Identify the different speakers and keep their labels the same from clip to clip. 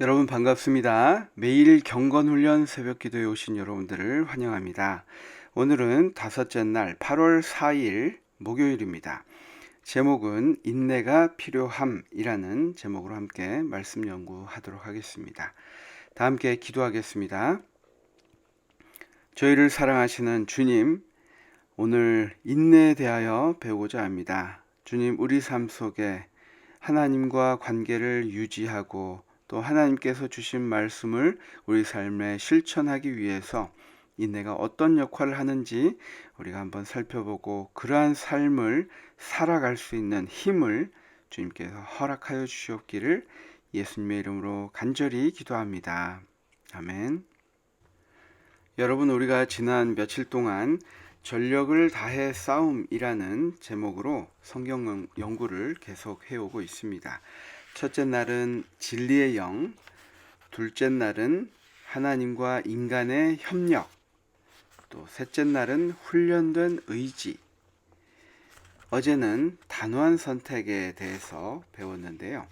Speaker 1: 여러분 반갑습니다. 매일 경건훈련 새벽기도에 오신 여러분들을 환영합니다. 오늘은 다섯째 날 8월 4일 목요일입니다. 제목은 인내가 필요함이라는 제목으로 함께 말씀 연구하도록 하겠습니다. 다 함께 기도하겠습니다. 저희를 사랑하시는 주님, 오늘 인내에 대하여 배우고자 합니다. 주님, 우리 삶 속에 하나님과 관계를 유지하고 또 하나님께서 주신 말씀을 우리 삶에 실천하기 위해서 인내가 어떤 역할을 하는지 우리가 한번 살펴보고 그러한 삶을 살아갈 수 있는 힘을 주님께서 허락하여 주시옵기를 예수님의 이름으로 간절히 기도합니다. 아멘. 여러분, 우리가 지난 며칠 동안 전력을 다해 싸움이라는 제목으로 성경 연구를 계속 해오고 있습니다. 첫째 날은 진리의 영, 둘째 날은 하나님과 인간의 협력, 또 셋째 날은 훈련된 의지, 어제는 단호한 선택에 대해서 배웠는데요.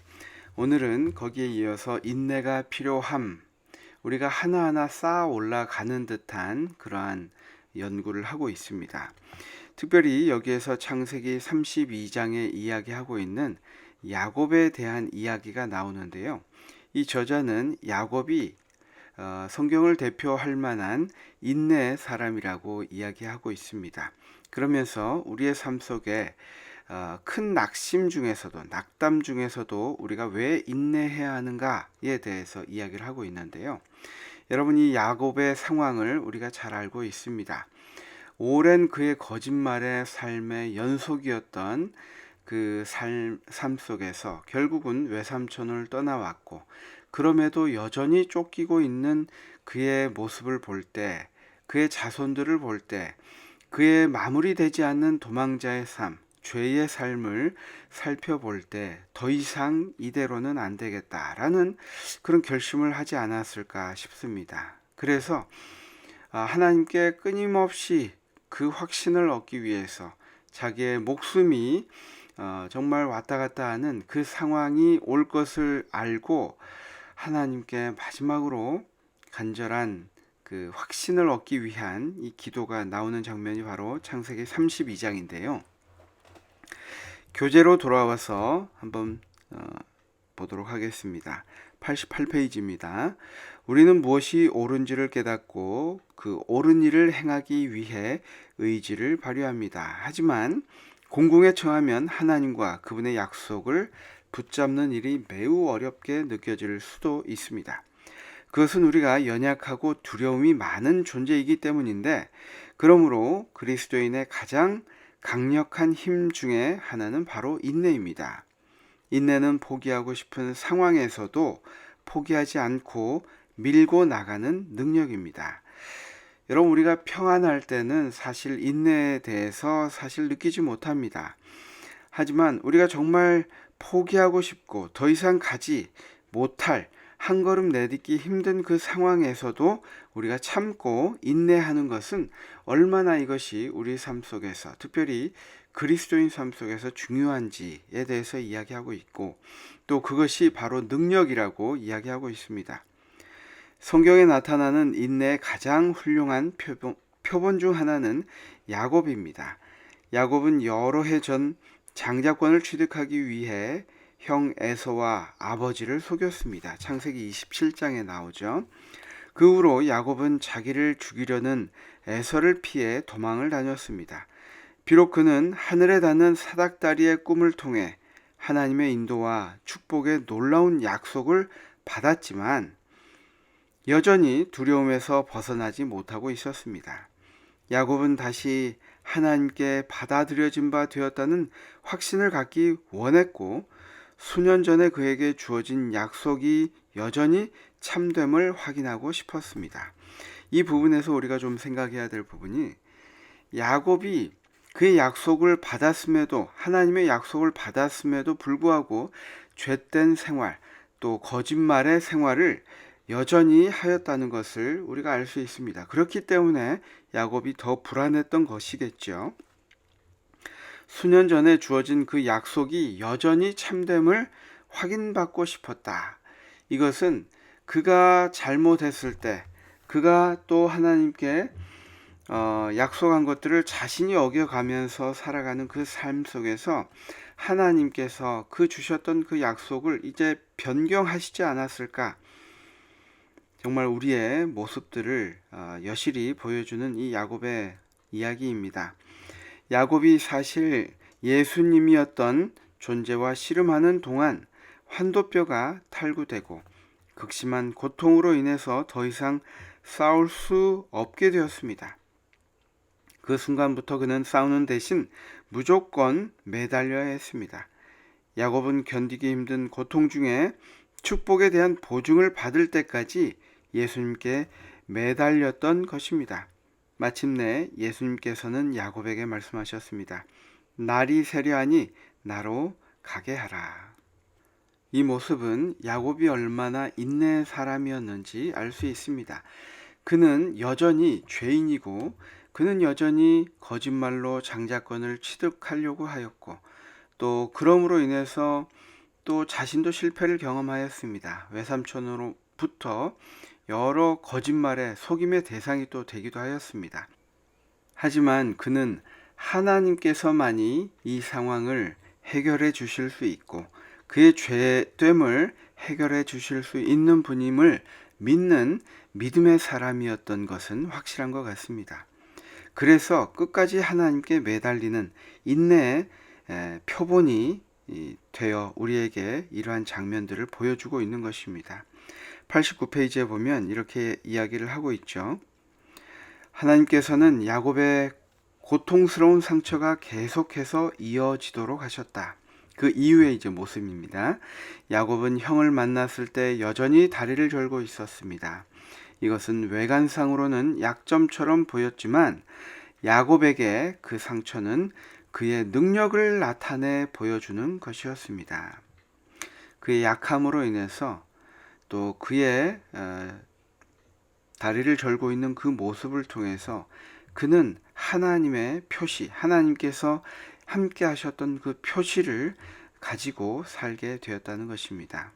Speaker 1: 오늘은 거기에 이어서 인내가 필요함, 우리가 하나하나 쌓아 올라가는 듯한 그러한 연구를 하고 있습니다. 특별히 여기에서 창세기 32장에 이야기하고 있는 야곱에 대한 이야기가 나오는데요. 이 저자는 야곱이 성경을 대표할 만한 인내의 사람이라고 이야기하고 있습니다. 그러면서 우리의 삶 속에 큰 낙심 중에서도 낙담 중에서도 우리가 왜 인내해야 하는가에 대해서 이야기를 하고 있는데요. 여러분, 이 야곱의 상황을 우리가 잘 알고 있습니다. 오랜 그의 거짓말의 삶의 연속이었던 그 삶 속에서 결국은 외삼촌을 떠나왔고, 그럼에도 여전히 쫓기고 있는 그의 모습을 볼 때, 그의 자손들을 볼 때, 그의 마무리되지 않는 도망자의 삶, 죄의 삶을 살펴볼 때 더 이상 이대로는 안 되겠다라는 그런 결심을 하지 않았을까 싶습니다. 그래서 하나님께 끊임없이 그 확신을 얻기 위해서 자기의 목숨이 정말 왔다 갔다 하는 그 상황이 올 것을 알고 하나님께 마지막으로 간절한 그 확신을 얻기 위한 이 기도가 나오는 장면이 바로 창세기 32장인데요. 교재로 돌아와서 한번 보도록 하겠습니다. 88페이지입니다. 우리는 무엇이 옳은지를 깨닫고 그 옳은 일을 행하기 위해 의지를 발휘합니다. 하지만 공공에 처하면 하나님과 그분의 약속을 붙잡는 일이 매우 어렵게 느껴질 수도 있습니다. 그것은 우리가 연약하고 두려움이 많은 존재이기 때문인데, 그러므로 그리스도인의 가장 강력한 힘 중에 하나는 바로 인내입니다. 인내는 포기하고 싶은 상황에서도 포기하지 않고 밀고 나가는 능력입니다. 여러분, 우리가 평안할 때는 사실 인내에 대해서 사실 느끼지 못합니다. 하지만 우리가 정말 포기하고 싶고 더 이상 가지 못할, 한 걸음 내딛기 힘든 그 상황에서도 우리가 참고 인내하는 것은 얼마나 이것이 우리 삶 속에서, 특별히 그리스도인 삶 속에서 중요한지에 대해서 이야기하고 있고, 또 그것이 바로 능력이라고 이야기하고 있습니다. 성경에 나타나는 인내의 가장 훌륭한 표본 중 하나는 야곱입니다. 야곱은 여러 해 전 장자권을 취득하기 위해 형 에서와 아버지를 속였습니다. 창세기 27장에 나오죠. 그 후로 야곱은 자기를 죽이려는 에서를 피해 도망을 다녔습니다. 비록 그는 하늘에 닿는 사닥다리의 꿈을 통해 하나님의 인도와 축복의 놀라운 약속을 받았지만 여전히 두려움에서 벗어나지 못하고 있었습니다. 야곱은 다시 하나님께 받아들여진 바 되었다는 확신을 갖기 원했고, 수년 전에 그에게 주어진 약속이 여전히 참됨을 확인하고 싶었습니다. 이 부분에서 우리가 좀 생각해야 될 부분이, 야곱이 그의 약속을 받았음에도, 하나님의 약속을 받았음에도 불구하고 죄된 생활, 또 거짓말의 생활을 여전히 하였다는 것을 우리가 알 수 있습니다. 그렇기 때문에 야곱이 더 불안했던 것이겠죠. 수년 전에 주어진 그 약속이 여전히 참됨을 확인받고 싶었다. 이것은 그가 잘못했을 때 그가 또 하나님께 약속한 것들을 자신이 어겨가면서 살아가는 그 삶 속에서 하나님께서 그 주셨던 그 약속을 이제 변경하시지 않았을까? 정말 우리의 모습들을 여실히 보여주는 이 야곱의 이야기입니다. 야곱이 사실 예수님이었던 존재와 씨름하는 동안 환도뼈가 탈구되고 극심한 고통으로 인해서 더 이상 싸울 수 없게 되었습니다. 그 순간부터 그는 싸우는 대신 무조건 매달려야 했습니다. 야곱은 견디기 힘든 고통 중에 축복에 대한 보증을 받을 때까지 예수님께 매달렸던 것입니다. 마침내 예수님께서는 야곱에게 말씀하셨습니다. 날이 새려하니 나로 가게 하라. 이 모습은 야곱이 얼마나 인내의 사람이었는지 알 수 있습니다. 그는 여전히 죄인이고 그는 여전히 거짓말로 장자권을 취득하려고 하였고 또 그러므로 인해서 또 자신도 실패를 경험하였습니다. 외삼촌으로부터 여러 거짓말의 속임의 대상이 또 되기도 하였습니다. 하지만 그는 하나님께서만이 이 상황을 해결해 주실 수 있고 그의 죄됨을 해결해 주실 수 있는 분임을 믿는 믿음의 사람이었던 것은 확실한 것 같습니다. 그래서 끝까지 하나님께 매달리는 인내의 표본이 되어 우리에게 이러한 장면들을 보여주고 있는 것입니다. 89페이지에 보면 이렇게 이야기를 하고 있죠. 하나님께서는 야곱의 고통스러운 상처가 계속해서 이어지도록 하셨다. 그 이후의 이제 모습입니다. 야곱은 형을 만났을 때 여전히 다리를 절고 있었습니다. 이것은 외관상으로는 약점처럼 보였지만 야곱에게 그 상처는 그의 능력을 나타내 보여주는 것이었습니다. 그의 약함으로 인해서 또 그의 다리를 절고 있는 그 모습을 통해서 그는 하나님의 표시, 하나님께서 함께 하셨던 그 표시를 가지고 살게 되었다는 것입니다.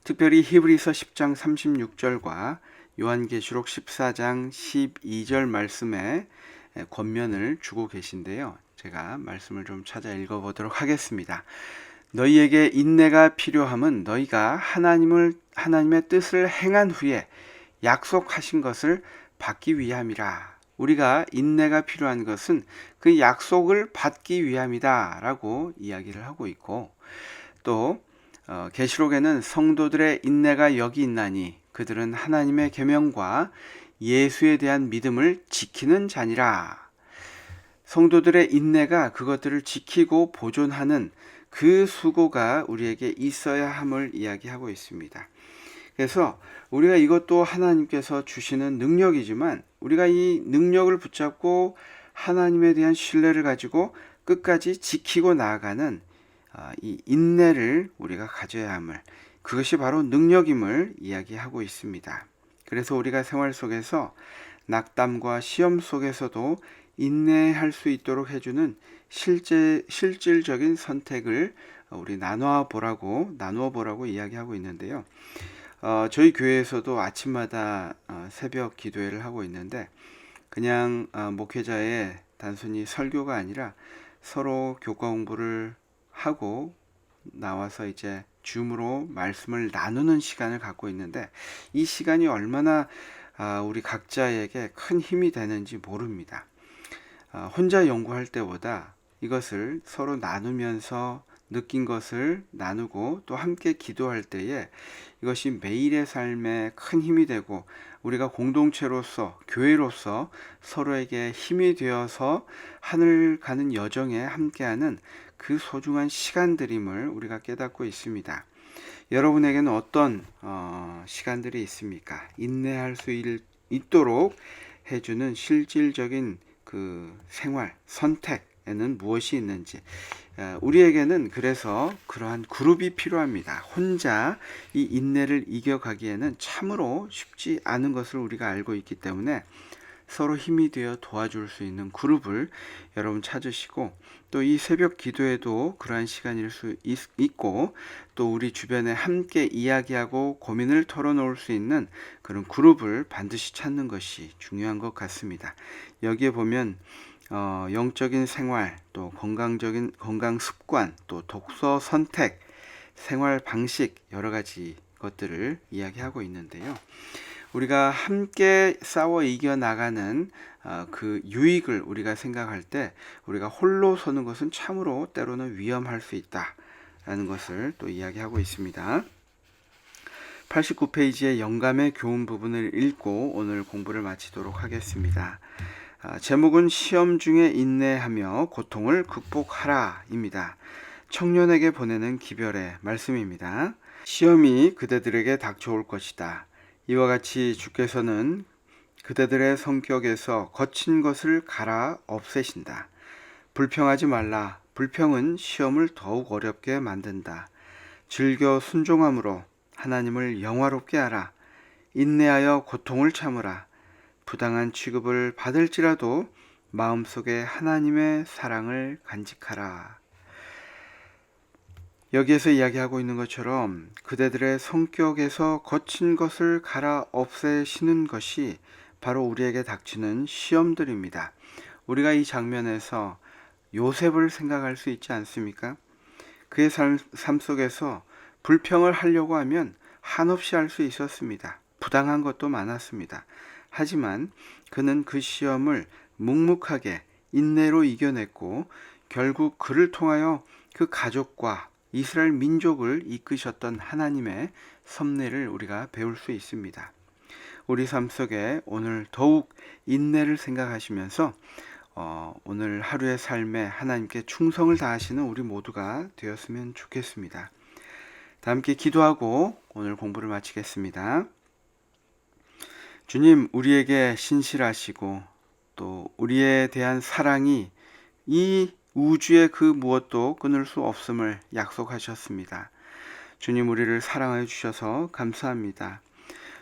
Speaker 1: 특별히 히브리서 10장 36절과 요한계시록 14장 12절 말씀에 권면을 주고 계신데요. 제가 말씀을 좀 찾아 읽어보도록 하겠습니다. 너희에게 인내가 필요함은 너희가 하나님의 뜻을 행한 후에 약속하신 것을 받기 위함이라. 우리가 인내가 필요한 것은 그 약속을 받기 위함이다 라고 이야기를 하고 있고 또 계시록에는 성도들의 인내가 여기 있나니 그들은 하나님의 계명과 예수에 대한 믿음을 지키는 자니라. 성도들의 인내가 그것들을 지키고 보존하는 그 수고가 우리에게 있어야 함을 이야기하고 있습니다. 그래서 우리가 이것도 하나님께서 주시는 능력이지만 우리가 이 능력을 붙잡고 하나님에 대한 신뢰를 가지고 끝까지 지키고 나아가는 이 인내를 우리가 가져야 함을, 그것이 바로 능력임을 이야기하고 있습니다. 그래서 우리가 생활 속에서 낙담과 시험 속에서도 인내할 수 있도록 해주는 실질적인 선택을 우리 나누어 보라고 이야기하고 있는데요. 저희 교회에서도 아침마다 새벽 기도회를 하고 있는데 그냥 목회자의 단순히 설교가 아니라 서로 교과 공부를 하고 나와서 이제 줌으로 말씀을 나누는 시간을 갖고 있는데 이 시간이 얼마나 우리 각자에게 큰 힘이 되는지 모릅니다. 혼자 연구할 때보다 이것을 서로 나누면서 느낀 것을 나누고 또 함께 기도할 때에 이것이 매일의 삶에 큰 힘이 되고 우리가 공동체로서 교회로서 서로에게 힘이 되어서 하늘 가는 여정에 함께하는 그 소중한 시간들임을 우리가 깨닫고 있습니다. 여러분에게는 어떤 시간들이 있습니까? 인내할 수 있도록 해주는 실질적인 그 생활, 선택에는 무엇이 있는지 우리에게는 그래서 그러한 그룹이 필요합니다. 혼자 이 인내를 이겨가기에는 참으로 쉽지 않은 것을 우리가 알고 있기 때문에 서로 힘이 되어 도와줄 수 있는 그룹을 여러분 찾으시고, 또 이 새벽 기도에도 그러한 시간일 수 있고, 또 우리 주변에 함께 이야기하고 고민을 털어놓을 수 있는 그런 그룹을 반드시 찾는 것이 중요한 것 같습니다. 여기에 보면 영적인 생활, 또 건강 습관, 또 독서 선택, 생활 방식, 여러 가지 것들을 이야기하고 있는데요. 우리가 함께 싸워 이겨나가는 그 유익을 우리가 생각할 때, 우리가 홀로 서는 것은 참으로 때로는 위험할 수 있다라는 것을 또 이야기하고 있습니다. 89페이지의 영감의 교훈 부분을 읽고 오늘 공부를 마치도록 하겠습니다. 제목은 시험 중에 인내하며 고통을 극복하라 입니다. 청년에게 보내는 기별의 말씀입니다. 시험이 그대들에게 닥쳐올 것이다. 이와 같이 주께서는 그대들의 성격에서 거친 것을 갈아 없애신다. 불평하지 말라. 불평은 시험을 더욱 어렵게 만든다. 즐겨 순종함으로 하나님을 영화롭게 하라. 인내하여 고통을 참으라. 부당한 취급을 받을지라도 마음속에 하나님의 사랑을 간직하라. 여기에서 이야기하고 있는 것처럼 그대들의 성격에서 거친 것을 갈아 없애시는 것이 바로 우리에게 닥치는 시험들입니다. 우리가 이 장면에서 요셉을 생각할 수 있지 않습니까? 그의 삶 속에서 불평을 하려고 하면 한없이 할 수 있었습니다. 부당한 것도 많았습니다. 하지만 그는 그 시험을 묵묵하게 인내로 이겨냈고, 결국 그를 통하여 그 가족과 이스라엘 민족을 이끄셨던 하나님의 섭리를 우리가 배울 수 있습니다. 우리 삶 속에 오늘 더욱 인내를 생각하시면서 오늘 하루의 삶에 하나님께 충성을 다하시는 우리 모두가 되었으면 좋겠습니다. 다 함께 기도하고 오늘 공부를 마치겠습니다. 주님, 우리에게 신실하시고 또 우리에 대한 사랑이 이 우주의 그 무엇도 끊을 수 없음을 약속하셨습니다. 주님, 우리를 사랑하여 주셔서 감사합니다.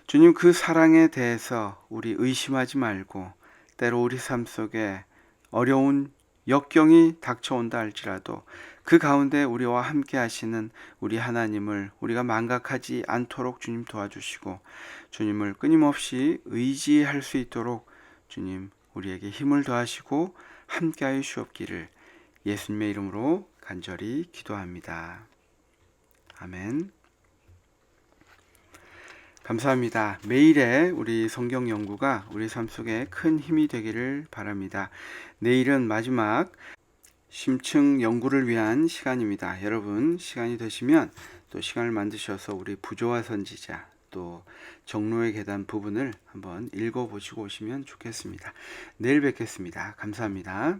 Speaker 1: 주님, 그 사랑에 대해서 우리 의심하지 말고, 때로 우리 삶 속에 어려운 역경이 닥쳐온다 할지라도 그 가운데 우리와 함께 하시는 우리 하나님을 우리가 망각하지 않도록 주님 도와주시고, 주님을 끊임없이 의지할 수 있도록 주님 우리에게 힘을 더하시고 함께하여 주옵기를 예수님의 이름으로 간절히 기도합니다. 아멘. 감사합니다. 매일의 우리 성경 연구가 우리 삶 속에 큰 힘이 되기를 바랍니다. 내일은 마지막 심층 연구를 위한 시간입니다. 여러분, 시간이 되시면 또 시간을 만드셔서 우리 부조화 선지자, 또 정로의 계단 부분을 한번 읽어보시고 오시면 좋겠습니다. 내일 뵙겠습니다. 감사합니다.